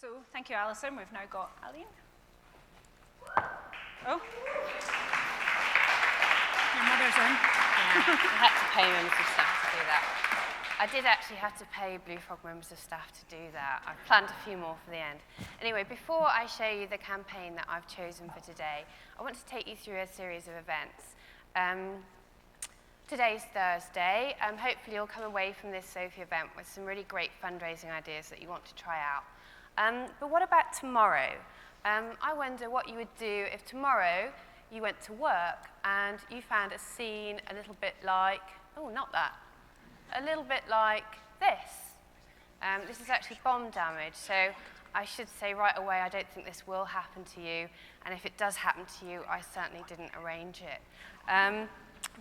So thank you, Alison. We've now got Aline. Oh. Your mother's in. Yeah, we had to pay members of staff to do that. I did actually have to pay Blue Frog members of staff to do that. I've planned a few more for the end. Anyway, before I show you the campaign that I've chosen for today, I want to take you through a series of events. Today's Thursday. Hopefully you'll come away from this SOFII event with some really great fundraising ideas that you want to try out. But what about tomorrow? I wonder what you would do if tomorrow you went to work and you found a scene a little bit like, oh, not that, a little bit like this. This is actually bomb damage, so I should say right away I don't think this will happen to you, and if it does happen to you, I certainly didn't arrange it.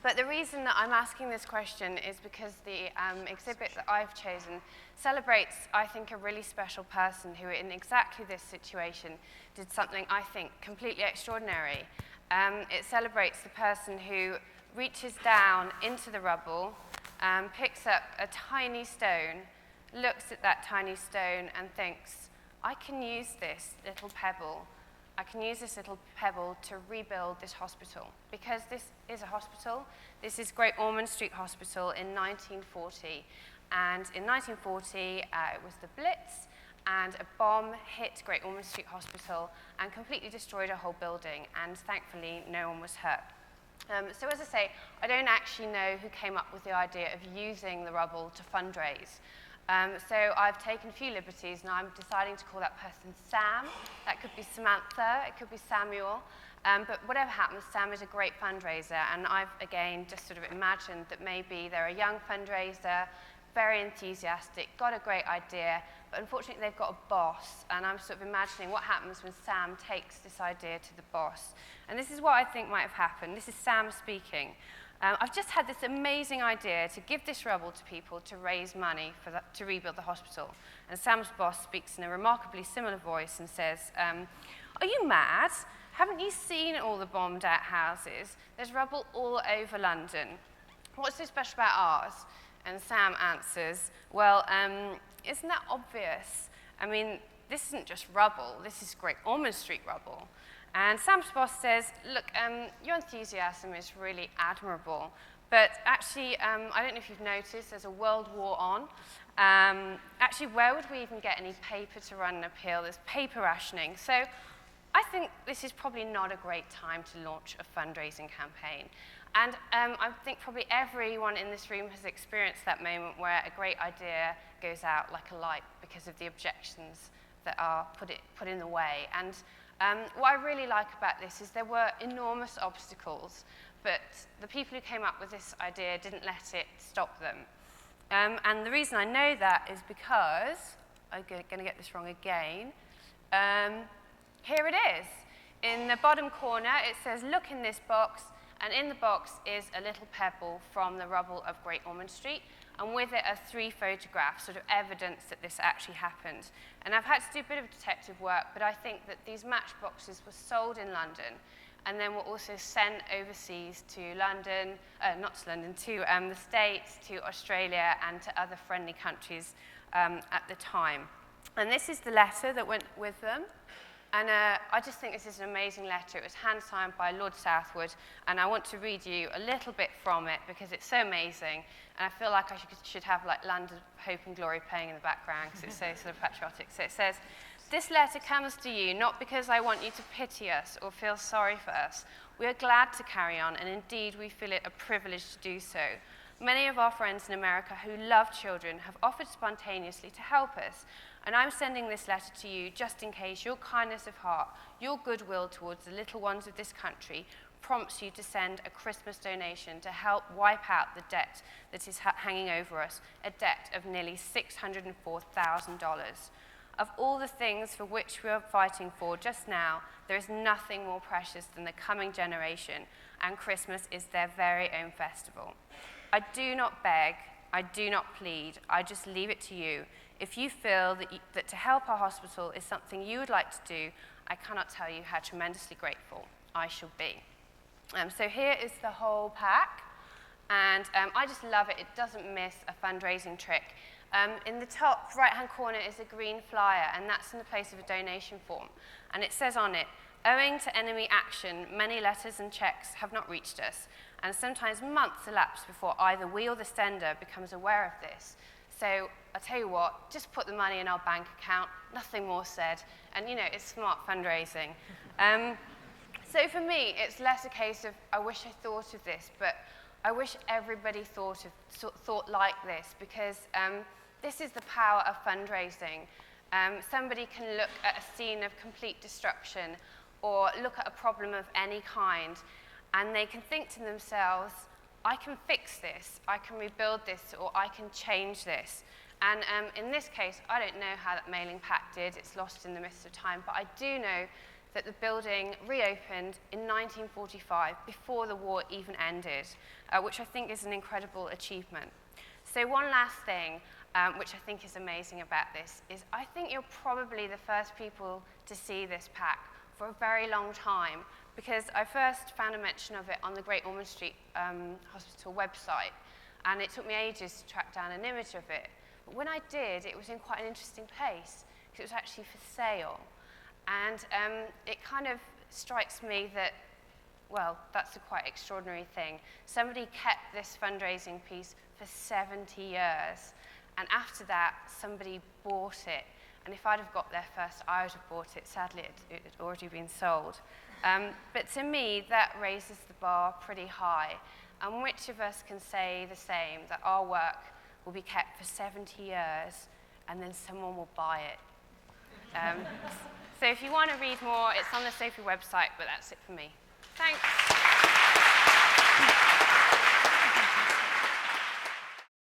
But the reason that I'm asking this question is because the exhibit that I've chosen celebrates, I think, a really special person who, in exactly this situation, did something, I think, completely extraordinary. It celebrates the person who reaches down into the rubble, picks up a tiny stone, looks at that tiny stone and thinks, I can use this little pebble. I can use this little pebble to rebuild this hospital, because this is a hospital. This is Great Ormond Street Hospital in 1940. And in 1940, it was the Blitz, and a bomb hit Great Ormond Street Hospital and completely destroyed a whole building, and thankfully no one was hurt. So as I say, I don't actually know who came up with the idea of using the rubble to fundraise. So I've taken a few liberties, and I'm deciding to call that person Sam. That could be Samantha, it could be Samuel. But whatever happens, Sam is a great fundraiser, and I've, again, just sort of imagined that maybe they're a young fundraiser, very enthusiastic, got a great idea, but unfortunately they've got a boss, and I'm sort of imagining what happens when Sam takes this idea to the boss. And this is what I think might have happened. This is Sam speaking. I've just had this amazing idea to give this rubble to people to raise money to rebuild the hospital. And Sam's boss speaks in a remarkably similar voice and says, are you mad? Haven't you seen all the bombed out houses? There's rubble all over London. What's so special about ours? And Sam answers, well, isn't that obvious? I mean, this isn't just rubble, this is Great Ormond Street rubble. And Sam's boss says, look, your enthusiasm is really admirable, but actually, I don't know if you've noticed, there's a world war on. Actually, where would we even get any paper to run an appeal? There's paper rationing. So I think this is probably not a great time to launch a fundraising campaign. And I think probably everyone in this room has experienced that moment where a great idea goes out like a light because of the objections that are put in the way. And what I really like about this is there were enormous obstacles, but the people who came up with this idea didn't let it stop them. And the reason I know that is because, I'm going to get this wrong again, here it is. In the bottom corner, it says, look in this box, and in the box is a little pebble from the rubble of Great Ormond Street, and with it are 3 photographs, sort of evidence that this actually happened. And I've had to do a bit of detective work, but I think that these matchboxes were sold in London, and then were also sent overseas to London, not to London, to the States, to Australia, and to other friendly countries at the time. And this is the letter that went with them. And I just think this is an amazing letter. It was hand-signed by Lord Southwood, and I want to read you a little bit from it because it's so amazing, and I feel like I should have like Land of Hope and Glory playing in the background because it's so sort of patriotic. So it says, this letter comes to you not because I want you to pity us or feel sorry for us. We are glad to carry on, and indeed we feel it a privilege to do so. Many of our friends in America who love children have offered spontaneously to help us, and I'm sending this letter to you just in case your kindness of heart, your goodwill towards the little ones of this country prompts you to send a Christmas donation to help wipe out the debt that is hanging over us, a debt of nearly $604,000. Of all the things for which we are fighting for just now, there is nothing more precious than the coming generation, and Christmas is their very own festival. I do not beg, I do not plead, I just leave it to you. If you feel that to help our hospital is something you would like to do, I cannot tell you how tremendously grateful I shall be. So here is the whole pack, and I just love it. It doesn't miss a fundraising trick. In the top right-hand corner is a green flyer, and that's in the place of a donation form. And it says on it, "Owing to enemy action, many letters and cheques have not reached us, and sometimes months elapse before either we or the sender becomes aware of this. So I'll tell you what, just put the money in our bank account, nothing more said, and you know, it's smart fundraising." So for me, it's less a case of, I wish I thought of this, but I wish everybody thought like this, because this is the power of fundraising. Somebody can look at a scene of complete destruction or look at a problem of any kind, and they can think to themselves, I can fix this, I can rebuild this, or I can change this. And in this case, I don't know how that mailing pack did, it's lost in the mist of time, but I do know that the building reopened in 1945, before the war even ended, which I think is an incredible achievement. So one last thing, which I think is amazing about this, is I think you're probably the first people to see this pack for a very long time, because I first found a mention of it on the Great Ormond Street Hospital website, and it took me ages to track down an image of it. But when I did, it was in quite an interesting place, because it was actually for sale. And it kind of strikes me that, well, that's a quite extraordinary thing. Somebody kept this fundraising piece for 70 years, and after that, somebody bought it. And if I'd have got there first, I would have bought it. Sadly, it had already been sold. But to me, that raises the bar pretty high. And which of us can say the same, that our work will be kept for 70 years, and then someone will buy it? So if you want to read more, it's on the SOFII website, but that's it for me. Thanks.